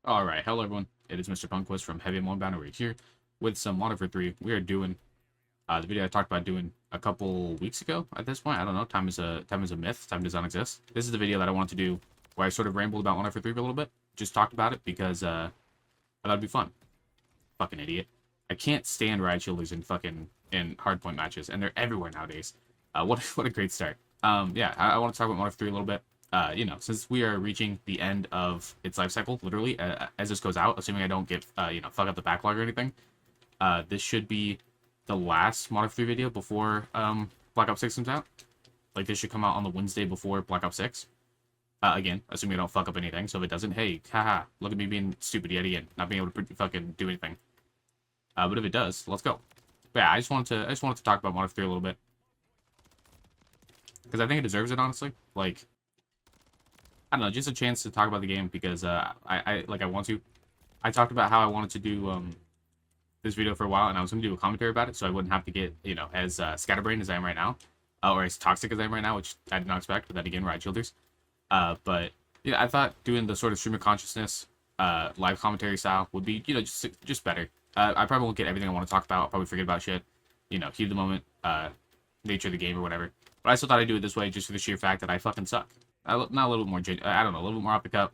Alright, hello everyone. It is Mr. Punquist from Heavy Moon Banner. We're here with some MW3. We are doing the video I talked about doing a couple weeks ago at this point. I don't know. Time is a myth. Time does not exist. This is the video that I want to do where I sort of rambled about MW3 for a little bit. Just talked about it because I thought it'd be fun. Fucking idiot. I can't stand ride shielders in hardpoint matches, and they're everywhere nowadays. What a great start. Yeah, I want to talk about MW3 a little bit. Since we are reaching the end of its life cycle, literally, as this goes out, assuming I don't get, fuck up the backlog or anything, this should be the last Modern 3 video before, Black Ops 6 comes out. Like, this should come out on the Wednesday before Black Ops 6. Again, assuming I don't fuck up anything, so if it doesn't, hey, haha, look at me being stupid yet again, not being able to fucking do anything. But if it does, let's go. But yeah, I just wanted to talk about Modern 3 a little bit. Because I think it deserves it, honestly. Like, I don't know, just a chance to talk about the game because I want to. I talked about how I wanted to do this video for a while, and I was going to do a commentary about it, so I wouldn't have to get, as scatterbrained as I am right now, or as toxic as I am right now, which I did not expect. But then again, ride shielders. But yeah, I thought doing the sort of stream of consciousness, live commentary style would be, just better. I probably won't get everything I want to talk about. I'll probably forget about shit. Heat of the moment, nature of the game or whatever. But I still thought I'd do it this way just for the sheer fact that I fucking suck. Not a little bit more, I don't know, a little bit more off the cup.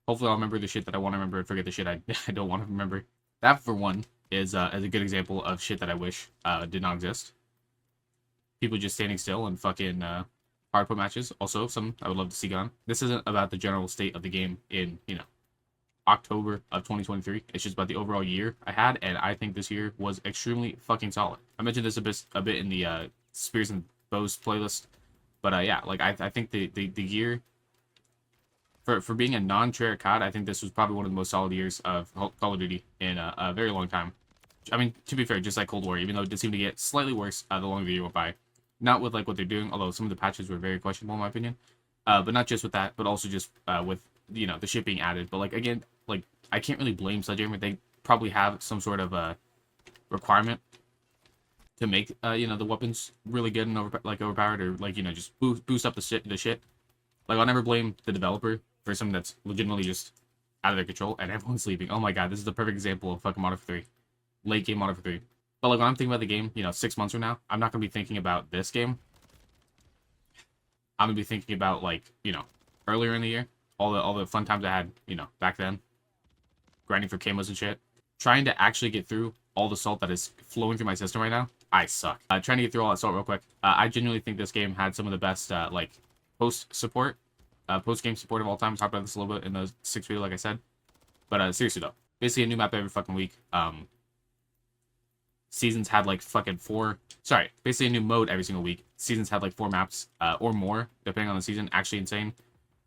Hopefully I'll remember the shit that I want to remember and forget the shit I don't want to remember. That, for one, is a good example of shit that I wish did not exist. People just standing still and fucking hardpoint matches. Also, some I would love to see gone. This isn't about the general state of the game in, October of 2023. It's just about the overall year I had, and I think this year was extremely fucking solid. I mentioned this a bit in the Spears and Bows playlist. But yeah, like I think the year for being a non-Treyarch COD, I think this was probably one of the most solid years of Call of Duty in a very long time. I mean, to be fair, just like Cold War, even though it did seem to get slightly worse the longer the year went by. Not with like what they're doing, although some of the patches were very questionable in my opinion. But not just with that, but also just with the shit being added. But like again, like I can't really blame Sledgehammer. They probably have some sort of requirement to make the weapons really good and overpowered, or like just boost up the shit. Like I'll never blame the developer for something that's legitimately just out of their control and everyone's sleeping. Oh my god, this is the perfect example of fucking Modern 3, late game Modern 3. But like when I'm thinking about the game, 6 months from now, I'm not gonna be thinking about this game. I'm gonna be thinking about like earlier in the year, all the fun times I had back then, grinding for camos and shit, trying to actually get through all the salt that is flowing through my system right now. I suck. Trying to get through all that salt real quick. I genuinely think this game had some of the best post game support of all time. I talked about this a little bit in the 6th video, like I said. But seriously though, basically a new map every fucking week. Seasons had like fucking basically a new mode every single week. Seasons had like 4 maps or more, depending on the season. Actually insane.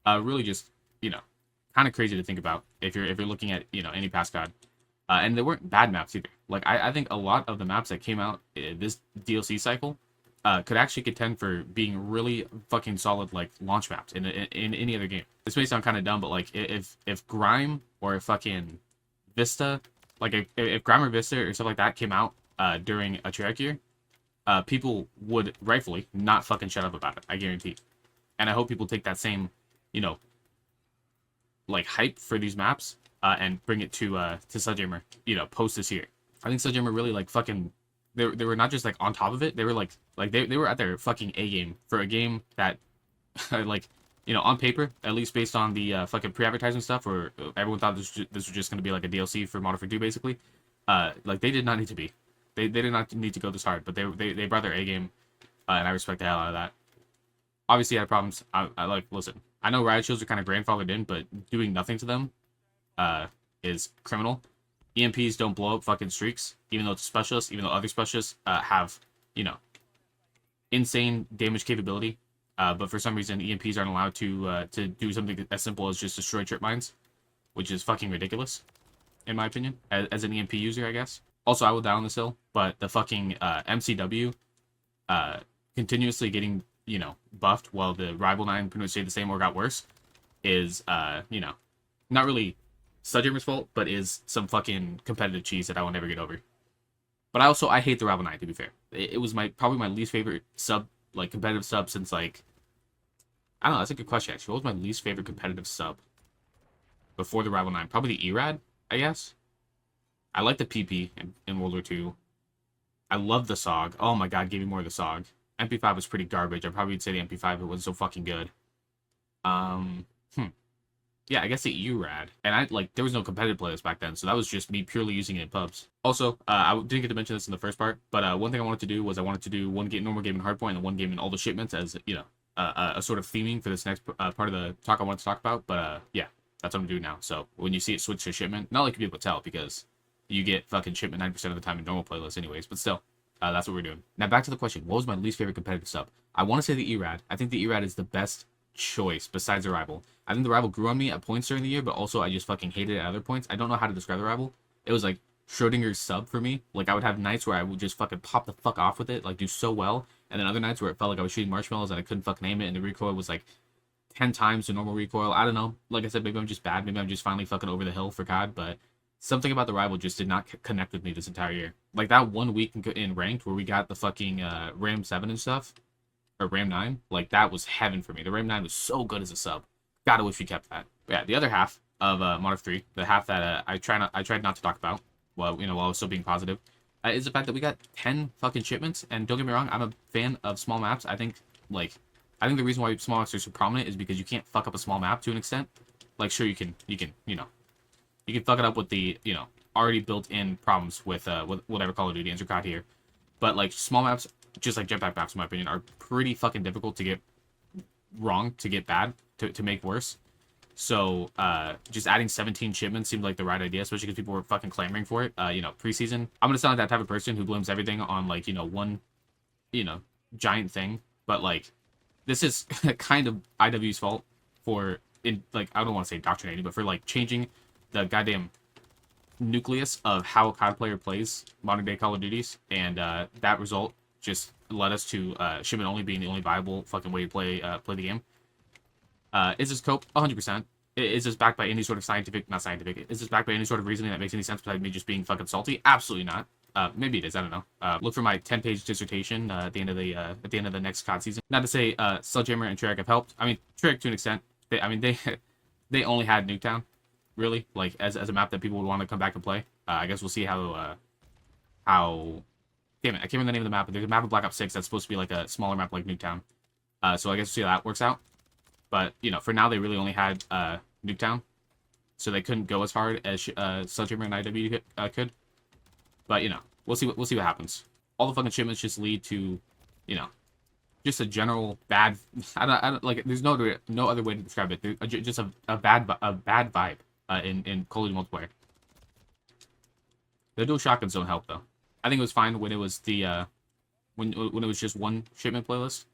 Really just kind of crazy to think about if you're looking at any past COD. And they weren't bad maps either. Like, I think a lot of the maps that came out this DLC cycle could actually contend for being really fucking solid, like, launch maps in any other game. This may sound kind of dumb, but, like, if Grime or if fucking Vista, like, if Grime or Vista or stuff like that came out during a Treyarch year, people would rightfully not fucking shut up about it, I guarantee. And I hope people take that same, like, hype for these maps and bring it to Sledgehammer, post this year. I think Sledgehammer really like fucking they were not just like on top of it. They were like they were at their fucking A game for a game that like on paper, at least based on the fucking pre-advertising stuff, where everyone thought this was just gonna be like a DLC for Modern Warfare 2 basically. Like they did not need to be. They did not need to go this hard, but they brought their A game, and I respect the hell out of that. Obviously, I had problems. I like listen. I know riot shields are kind of grandfathered in, but doing nothing to them is criminal. EMPs don't blow up fucking streaks, even though it's a specialist, even though other specialists have, insane damage capability. But for some reason, EMPs aren't allowed to do something as simple as just destroy trip mines, which is fucking ridiculous, in my opinion, as an EMP user, I guess. Also, I will die on this hill, but the fucking MCW continuously getting, buffed while the Rival 9 pretty much stayed the same or got worse is, not really Sledgehammer's fault, but is some fucking competitive cheese that I will never get over. But I hate the Rival 9, to be fair. It was probably my least favorite competitive sub since, like, I don't know, that's a good question, actually. What was my least favorite competitive sub? before the Rival 9. Probably the ERAD, I guess. I like the PP in World War II. I love the SOG. Oh my god, give me more of the SOG. MP5 was pretty garbage. I probably would say the MP5 it wasn't so fucking good. Um, Yeah, I guess the ERAD. And there was no competitive playlist back then, so that was just me purely using it in pubs. Also, I didn't get to mention this in the first part, but one thing I wanted to do was I wanted to do one game, normal game in Hardpoint and one game in all the shipments as, a sort of theming for this next part of the talk I wanted to talk about. But yeah, that's what I'm doing now. So when you see it switch to shipment, not like you'll be able to tell because you get fucking shipment 90% of the time in normal playlists anyways, but still, that's what we're doing. Now back to the question, what was my least favorite competitive sub? I want to say the ERAD. I think the ERAD is the best choice besides the Rival. I think the Rival grew on me at points during the year, but also I just fucking hated it at other points. I don't know how to describe the Rival. It was like Schrodinger's sub for me. Like I would have nights where I would just fucking pop the fuck off with it, like do so well, and then other nights where it felt like I was shooting marshmallows and I couldn't fucking aim it, and the recoil was like 10 times the normal recoil. I don't know. Like I said, maybe I'm just bad. Maybe I'm just finally fucking over the hill for COD, but something about the Rival just did not connect with me this entire year. Like that 1 week in ranked where we got the fucking Ram 7 and stuff, or Ram 9, like that was heaven for me. The Ram 9 was so good as a sub. Gotta wish we kept that. But yeah, the other half of MW3, the half that I tried not to talk about, while I was still being positive, is the fact that we got 10 fucking shipments. And don't get me wrong, I'm a fan of small maps. I think the reason why small maps are so prominent is because you can't fuck up a small map to an extent. Like sure you can fuck it up with the already built-in problems with whatever Call of Duty ends or COD here, but like small maps, just like jetpack maps, in my opinion, are pretty fucking difficult to get wrong, to get bad, to make worse. So, just adding 17 shipments seemed like the right idea, especially because people were fucking clamoring for it. Preseason. I'm gonna sound like that type of person who blames everything on, like, one, giant thing. But, like, this is kind of IW's fault for, I don't want to say indoctrinating, but for, like, changing the goddamn nucleus of how a COD player plays modern day Call of Duties. And, that result just led us to shipment only being the only viable fucking way to play the game. Is this cope? 100%. Is this backed by any sort of not scientific, is this backed by any sort of reasoning that makes any sense besides me just being fucking salty? Absolutely not. Maybe it is, I don't know. Look for my 10-page dissertation at the end of the next COD season. Not to say Sledgehammer and Treyarch have helped. I mean, Treyarch to an extent. They only had Nuketown, really, like as a map that people would want to come back and play. I guess we'll see how damn it, I can't remember the name of the map, but there's a map of Black Ops 6 that's supposed to be like a smaller map like Nuketown. So I guess we'll see how that works out. But, for now, they really only had Nuketown. So they couldn't go as hard as Sledgehammer and IW could. But, we'll see what happens. All the fucking shipments just lead to, just a general bad... I don't like, there's no other way to describe it. Just a bad vibe in Call of Duty multiplayer. The dual shotguns don't help, though. I think it was fine when it was the when it was just one shipment playlist,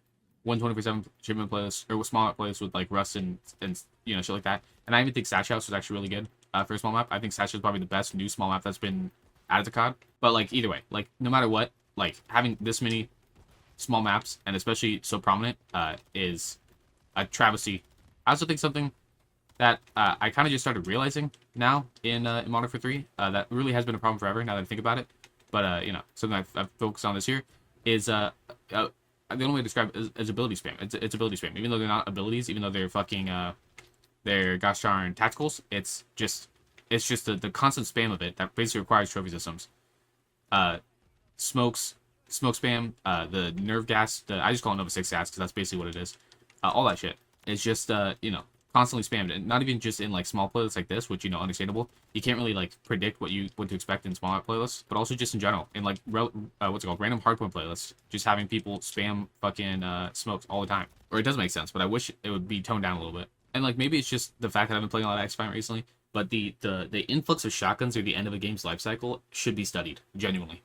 124/7 shipment playlist, or small map playlist with like Rust and shit like that. And I even think Satch House was actually really good for a small map. I think Satch is probably the best new small map that's been added to COD. But like either way, like no matter what, like having this many small maps and especially so prominent is a travesty. I also think something that I kind of just started realizing now in Modern Warfare 3 that really has been a problem forever now that I think about it. But, something I've focused on this year is, the only way to describe it is ability spam. It's ability spam. Even though they're not abilities, even though they're fucking, they're gosh darn tacticals, it's just the constant spam of it that basically requires trophy systems. Smoke spam, the nerve gas, I just call it Nova 6 gas because that's basically what it is. All that shit. It's just, constantly spammed, and not even just in like small playlists like this, which understandable. You can't really like predict what to expect in small playlists, but also just in general in like random hardpoint playlists, just having people spam fucking smokes all the time. Or it doesn't make sense, but I wish it would be toned down a little bit. And like maybe it's just the fact that I've been playing a lot of X-Fire recently, but the influx of shotguns or the end of a game's life cycle should be studied genuinely.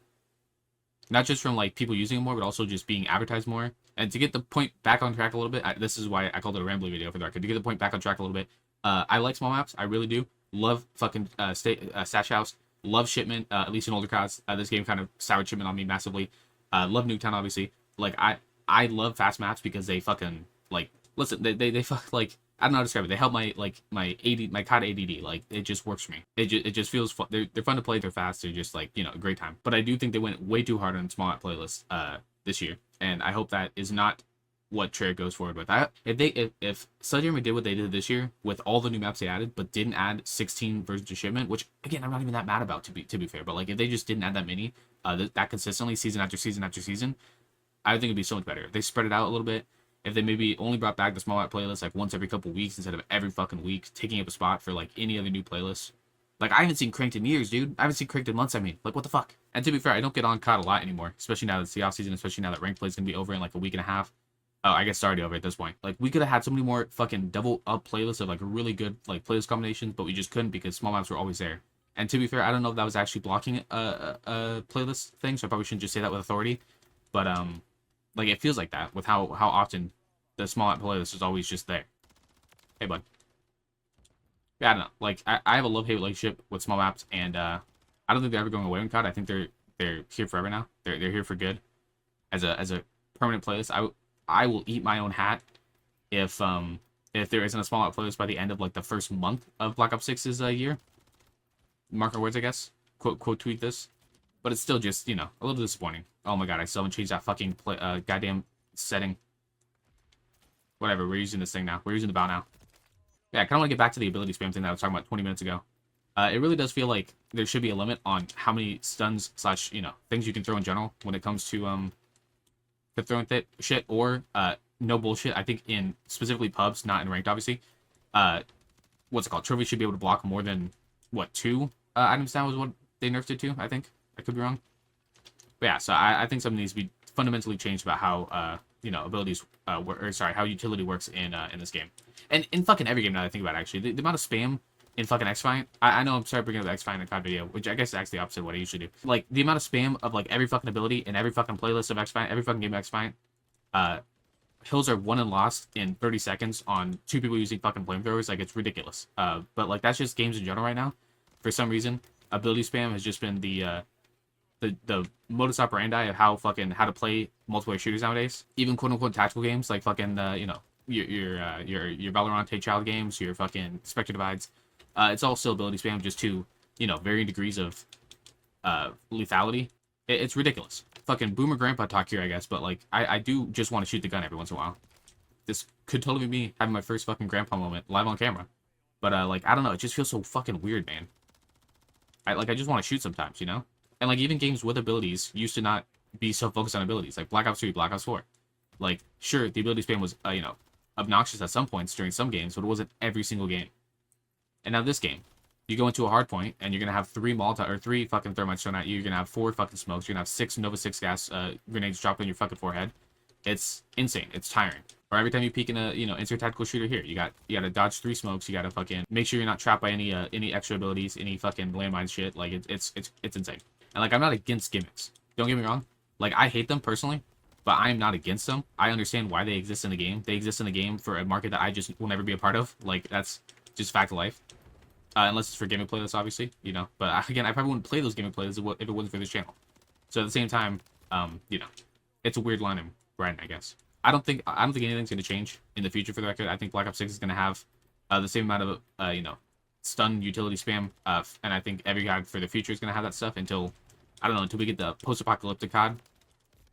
Not just from like people using it more, but also just being advertised more. And to get the point back on track a little bit, this is why I called it a rambling video for the record. To get the point back on track a little bit, I like small maps. I really do. Love fucking Satch House. Love Shipment, at least in older CODs. This game kind of soured Shipment on me massively. Love Nuketown, obviously. Like, I love fast maps because they fucking, like, listen, they fuck, like, I don't know how to describe it. They help my COD ADD. Like, it just works for me. It just feels fun. They're fun to play. They're fast. They're just, like, a great time. But I do think they went way too hard on small map playlists this year. And I hope that is not what Treyarch goes forward with. If Sledgehammer did what they did this year with all the new maps they added, but didn't add 16 versions of shipment, which again I'm not even that mad about to be fair, but like if they just didn't add that many, that consistently season after season after season, I think it'd be so much better. If they spread it out a little bit, if they maybe only brought back the small map playlist like once every couple weeks instead of every fucking week, taking up a spot for like any other new playlist. Like I haven't seen Cranked in years, dude. I haven't seen Cranked in months. I mean, like what the fuck? And to be fair, I don't get on COD a lot anymore, especially now that it's the off season, especially now that ranked play is gonna be over in like a week and a half. Oh, I guess it's already over at this point. Like we could have had so many more fucking double up playlists of like really good like playlist combinations, but we just couldn't because small maps were always there. And to be fair, I don't know if that was actually blocking a playlist thing, so I probably shouldn't just say that with authority. But like it feels like that with how often the small map playlist is always just there. Hey bud. Yeah, I don't know. Like I have a love-hate relationship with small maps, and I don't think they're ever going away in COD. I think they're here forever now. They're here for good as a permanent playlist. I will eat my own hat if there isn't a small map playlist by the end of like the first month of Black Ops 6's year. Mark my words, I guess. Quote tweet this, but it's still just a little disappointing. Oh my god, I still haven't changed that fucking goddamn setting. Whatever, we're using this thing now. We're using the bow now. Yeah, I kind of want to get back to the ability spam thing that I was talking about 20 minutes ago. It really does feel like there should be a limit on how many stuns slash things you can throw in general when it comes to throwing shit or no bullshit. I think in specifically pubs, not in ranked, obviously. What's it called? Trophies should be able to block more than what 2 items down was what they nerfed it to. I think I could be wrong. But yeah, so I think something needs to be fundamentally changed about how abilities how utility works in this game, and in fucking every game now that I think about it, actually the amount of spam in fucking X-Fight. I know I'm sorry bringing up the X-Fight in a COD video, which I guess is actually the opposite of what I usually do. Like the amount of spam of like every fucking ability in every fucking playlist of X-Fight, every fucking game of X-Fight. Hills are won and lost in 30 seconds on 2 people using fucking flamethrowers. Like it's ridiculous. But like that's just games in general right now. For some reason, ability spam has just been the modus operandi of how to play multiplayer shooters nowadays. Even quote unquote tactical games like fucking your Valorant Take Child games, your fucking Spectre Divides. It's all still ability spam, just to varying degrees of lethality. It's ridiculous. Fucking boomer grandpa talk here, I guess, but like I do just want to shoot the gun every once in a while. This could totally be me having my first fucking grandpa moment live on camera. But like I don't know, it just feels so fucking weird, man. I just want to shoot sometimes, And like even games with abilities used to not be so focused on abilities, like Black Ops 3, Black Ops 4. Like sure, the ability spam was obnoxious at some points during some games, but it wasn't every single game. And now this game, you go into a hard point and you're gonna have 3 fucking thermites thrown at you. You're gonna have 4 fucking smokes. You're gonna have 6 Nova 6 gas grenades dropped on your fucking forehead. It's insane. It's tiring. Or every time you peek in a insert tactical shooter here, you gotta dodge 3 smokes. You gotta fucking make sure you're not trapped by any extra abilities, any fucking landmine shit. Like it's insane. And like I'm not against gimmicks. Don't get me wrong. Like I hate them personally, but I am not against them. I understand why they exist in the game. They exist in the game for a market that I just will never be a part of. Like that's just fact of life. Unless it's for gaming playlists, obviously, But again, I probably wouldn't play those gaming playlists if it wasn't for this channel. So at the same time, it's a weird line I'm riding, I guess. I don't think anything's gonna change in the future. For the record, I think Black Ops 6 is gonna have the same amount of stun utility spam, and I think every COD for the future is gonna have that stuff until we get the post-apocalyptic COD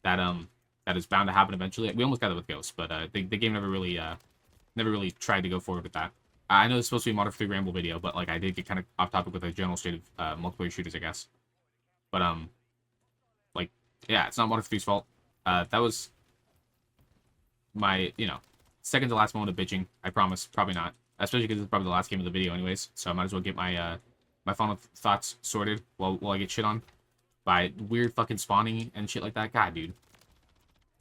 that is bound to happen eventually. We almost got it with Ghost, but the game never really tried to go forward with that. I know it's supposed to be a Modern 3 Ramble video, but like I did get kind of off topic with a general state of multiplayer shooters, I guess. But like yeah, it's not Modern 3's fault. That was my second to last moment of bitching. I promise, probably not. Especially because it's probably the last game of the video, anyways. So I might as well get my my final thoughts sorted while I get shit on by weird fucking spawning and shit like that. God, dude.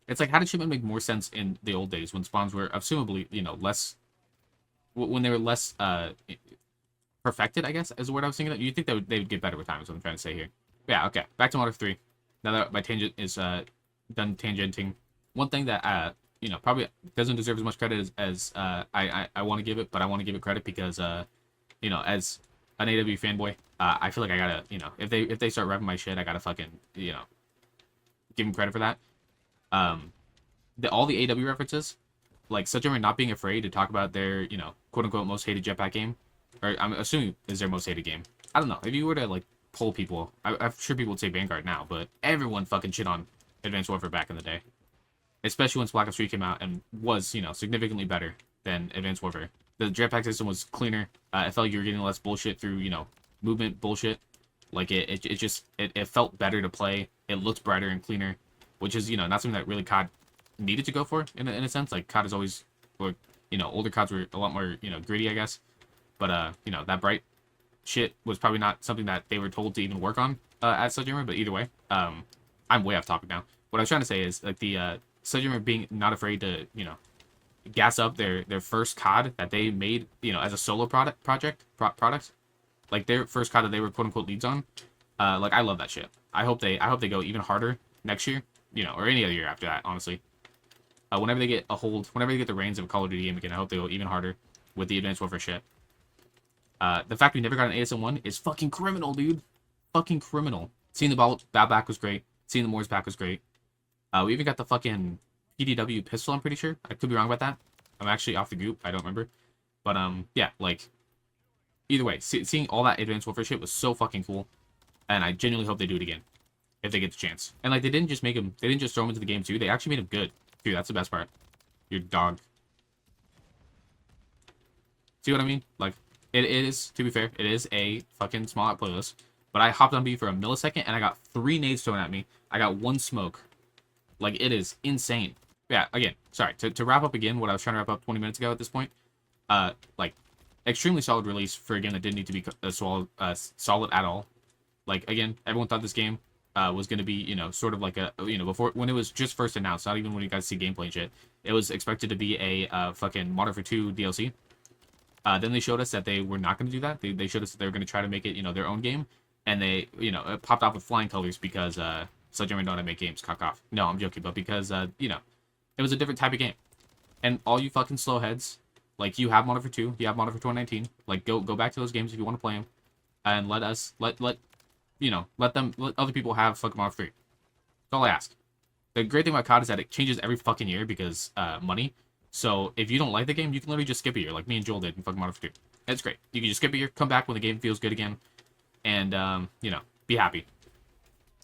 It's like, how did shipment make more sense in the old days when spawns were assumably less. When they were less perfected, I guess, is the word I was thinking of. You'd think they would get better with time, is what I'm trying to say here. But yeah, okay. Back to Modern 3. Now that my tangent is done tangenting. One thing that, probably doesn't deserve as much credit as I want to give it, but I want to give it credit because, as an AW fanboy, I feel like I gotta, if they start repping my shit, I gotta fucking, give them credit for that. All the AW references, like Sledgehammer not being afraid to talk about their, quote-unquote most hated jetpack game, or I'm assuming is their most hated game. I don't know. If you were to, like, poll people, I'm sure people would say Vanguard now, but everyone fucking shit on Advanced Warfare back in the day. especially once Black Ops 3 came out and was, you know, significantly better than Advanced Warfare. The jetpack system was cleaner. I felt like you were getting less bullshit through, you know, movement bullshit. Like it felt better to play. It looked brighter and cleaner, which is, you know, not something that really COD needed to go for in a sense. Like COD is always, or you know, older CODs were a lot more, you know, gritty, I guess. But you know, that bright shit was probably not something that they were told to even work on at Sledgehammer. But either way, I'm way off topic now. What I was trying to say is like the Sledgehammer being not afraid to, you know, gas up their first COD that they made, you know, as a solo product, like their first COD that they were quote unquote leads on. Like I love that shit. I hope they go even harder next year, you know, or any other year after that, honestly. Whenever they get the reins of a Call of Duty game again, I hope they go even harder with the Advanced Warfare shit. The fact we never got an ASM1 is fucking criminal, dude. Fucking criminal. Seeing the battle back was great. Seeing the Moors back was great. We even got the fucking PDW pistol, I'm pretty sure. I could be wrong about that. I'm actually off the goop. I don't remember. But, yeah, like, either way, seeing all that Advanced Warfare shit was so fucking cool. And I genuinely hope they do it again. If they get the chance. And, like, they didn't just throw him into the game, too. They actually made him good. Dude, that's the best part. Your dog. See what I mean? Like, it is, to be fair, it is a fucking small out playlist. But I hopped on B for a millisecond, and I got 3 nades thrown at me. I got 1 smoke. Like, it is insane. Yeah, again, sorry. To wrap up again what I was trying to wrap up 20 minutes ago at this point. Like, extremely solid release for a game that didn't need to be solid at all. Like, again, everyone thought this game was going to be, you know, sort of like a, you know, before, when it was just first announced, not even when you guys see gameplay and shit, it was expected to be a fucking Modern Warfare 2 DLC. Then they showed us that they were not going to do that. They showed us that they were going to try to make it, you know, their own game. And they, you know, it popped off with flying colors because Sledgehammer know how to make games. Cock off. No, I'm joking, but because, you know, it was a different type of game. And all you fucking slow heads, like, you have Modern Warfare 2, you have Modern Warfare 2019, like, go back to those games if you want to play them, and let other people have fucking Modern Warfare 3. That's all I ask. The great thing about COD is that it changes every fucking year because money. So if you don't like the game, you can literally just skip a year, like me and Joel did in fucking Modern Warfare 2. It's great. You can just skip a year, come back when the game feels good again, and you know, be happy.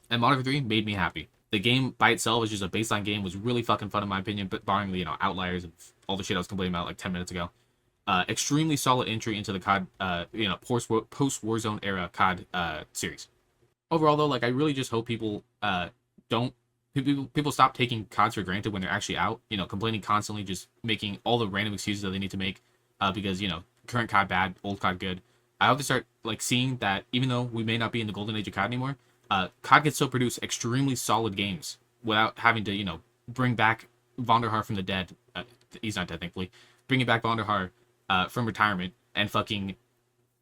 And Modern Warfare 3 made me happy. The game by itself is just a baseline game, was really fucking fun in my opinion, but barring the, you know, outliers and all the shit I was complaining about like 10 minutes ago. Extremely solid entry into the COD, you know, post Warzone era COD series. Overall though, like I really just hope people people stop taking CODs for granted when they're actually out, you know, complaining constantly, just making all the random excuses that they need to make, because, you know, current COD bad, old COD good. I hope to start like seeing that even though we may not be in the golden age of COD anymore, COD can still produce extremely solid games without having to, you know, bring back Vonderhaar from the dead. He's not dead, thankfully. Bringing back Vonderhaar from retirement and fucking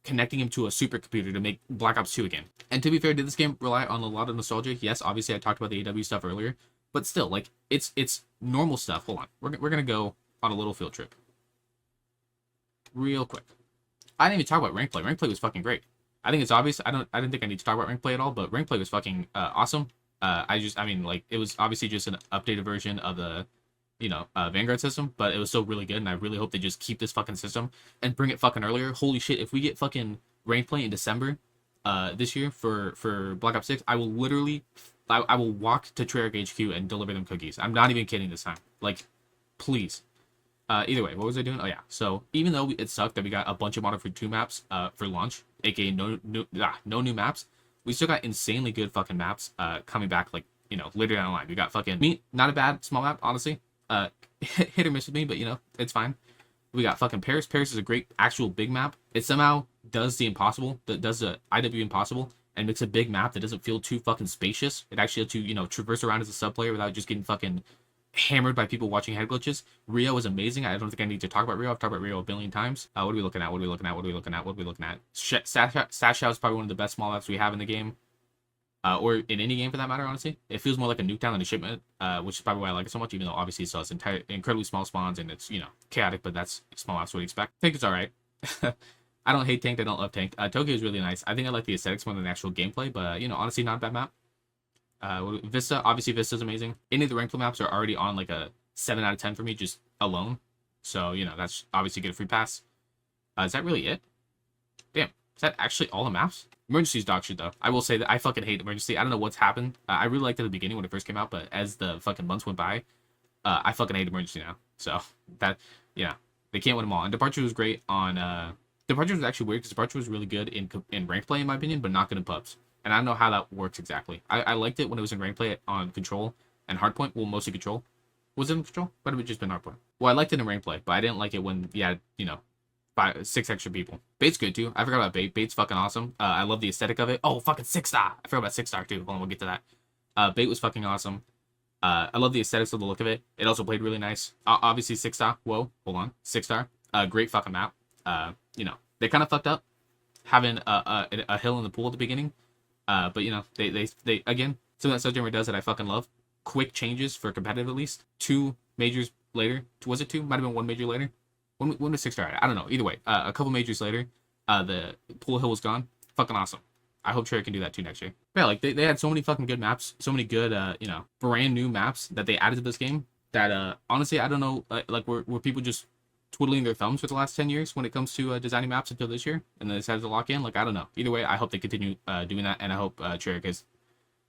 connecting him to a supercomputer to make Black Ops 2 again. And to be fair, did this game rely on a lot of nostalgia? Yes, obviously I talked about the AW stuff earlier, but still, like, it's normal stuff. Hold on. We're gonna go on a little field trip. Real quick. I didn't even talk about rank play. Rank play was fucking great. I think it's obvious. I didn't think I need to talk about rank play at all, but rank play was fucking awesome. I mean, like, it was obviously just an updated version of the, you know, Vanguard system, but it was still really good, and I really hope they just keep this fucking system and bring it fucking earlier. Holy shit, if we get fucking rank play in December this year for Black Ops 6, I will literally, I will walk to Treyarch HQ and deliver them cookies. I'm not even kidding this time. Like, please. Either way, what was I doing? Oh yeah, so even though it sucked that we got a bunch of Modern Warfare 2 maps for launch, aka no new maps, we still got insanely good fucking maps coming back, like, you know, later down the line. We got fucking me, not a bad small map, honestly. Hit or miss with me, but you know, it's fine. We got fucking Paris. Paris is a great actual big map. It somehow does the impossible, that does the IW impossible, and makes a big map that doesn't feel too fucking spacious. It actually lets you, you know, traverse around as a sub player without just getting fucking hammered by people watching head glitches. Rio is amazing. I don't think I need to talk about Rio. I've talked about Rio a billion times. What are we looking at? What are we looking at? What are we looking at? What are we looking at? Sash House is probably one of the best small maps we have in the game. Or in any game for that matter, honestly. It feels more like a Nuketown than a shipment, which is probably why I like it so much, even though obviously it still has incredibly small spawns and it's, you know, chaotic, but that's small maps what you expect. I think it's alright. I don't hate Tanked, I don't love Tanked. Tokyo is really nice. I think I like the aesthetics more than the actual gameplay, but, you know, honestly, not a bad map. Vista, obviously Vista's amazing. Any of the ranked maps are already on like a 7 out of 10 for me, just alone. So, you know, that's obviously get a free pass. Is that really it? Damn, is that actually all the maps? Emergency's dog shit, though. I will say that I fucking hate Emergency. I don't know what's happened. I really liked it at the beginning when it first came out, but as the fucking months went by, I fucking hate Emergency now. So that, yeah, they can't win them all. And Departure was great on. Departure was actually weird because Departure was really good in ranked play in my opinion, but not good in pubs. And I don't know how that works exactly. I liked it when it was in ranked play on Control and Hardpoint. Well, mostly Control. Was it in Control? But it would just been Hardpoint. Well, I liked it in ranked play, but I didn't like it when you had, you know, 6 extra people. Bait's good too. I forgot about Bait. Bait's fucking awesome. I love the aesthetic of it. Oh, fucking 6-star. I forgot about 6-star too. Hold on, we'll get to that. Bait was fucking awesome. I love the aesthetics of the look of it. It also played really nice. Obviously 6-star. Whoa, hold on. 6-star. Great fucking map. You know, they kind of fucked up having a hill in the pool at the beginning. But you know, they again, something that Sledgehammer does that I fucking love. Quick changes for competitive at least. 2 majors later. Was it 2? Might have been 1 major later. When was 6-star? I don't know. Either way, a couple majors later, the pool hill was gone. Fucking awesome. I hope Trey can do that too next year. But yeah, like they had so many fucking good maps, so many good you know, brand new maps that they added to this game that honestly I don't know, like were people just twiddling their thumbs for the last 10 years when it comes to designing maps until this year, and then decided to lock in. Like I don't know. Either way, I hope they continue doing that, and I hope Trey has,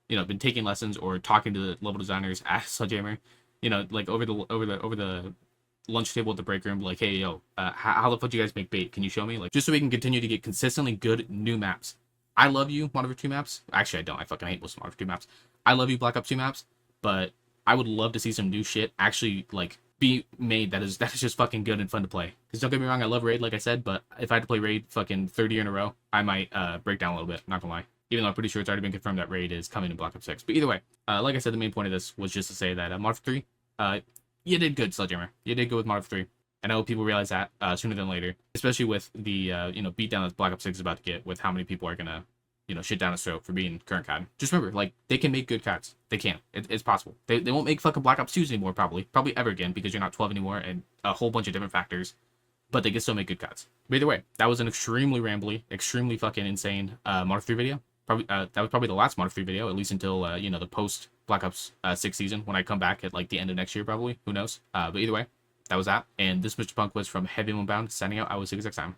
you know, been taking lessons or talking to the level designers at Sledgehammer, you know, like over the lunch table at the break room, like, hey yo, how the fuck do you guys make Bait? Can you show me? Like, just so we can continue to get consistently good new maps. I love you, Modern Warfare 2 maps. Actually, I don't. I fucking hate most Modern Warfare 2 maps. I love you, Black Ops 2 maps, but I would love to see some new shit actually like be made that is just fucking good and fun to play. Because don't get me wrong, I love Raid, like I said, but if I had to play Raid fucking 30 in a row, I might break down a little bit. Not gonna lie. Even though I'm pretty sure it's already been confirmed that Raid is coming in Black Ops 6. But either way, like I said, the main point of this was just to say that Modern Warfare 3, you did good, Sledgehammer. You did good with Modern Warfare 3. And I hope people realize that sooner than later, especially with the you know, beatdown that Black Ops 6 is about to get, with how many people are gonna, you know, shit down his throat for being current COD. Just remember, like, they can make good CODs. They can. It's possible. They won't make fucking Black Ops 2s anymore, probably ever again, because you're not 12 anymore, and a whole bunch of different factors. But they can still make good CODs. But either way, that was an extremely rambly, extremely fucking insane Modern 3 video. Probably that was probably the last Modern 3 video, at least until you know, the post Black Ops 6 season, when I come back at like the end of next year, probably. Who knows? But either way, that was that. And this Mr. Punk was from Heavy Moonbound, signing out. I will see you guys next time.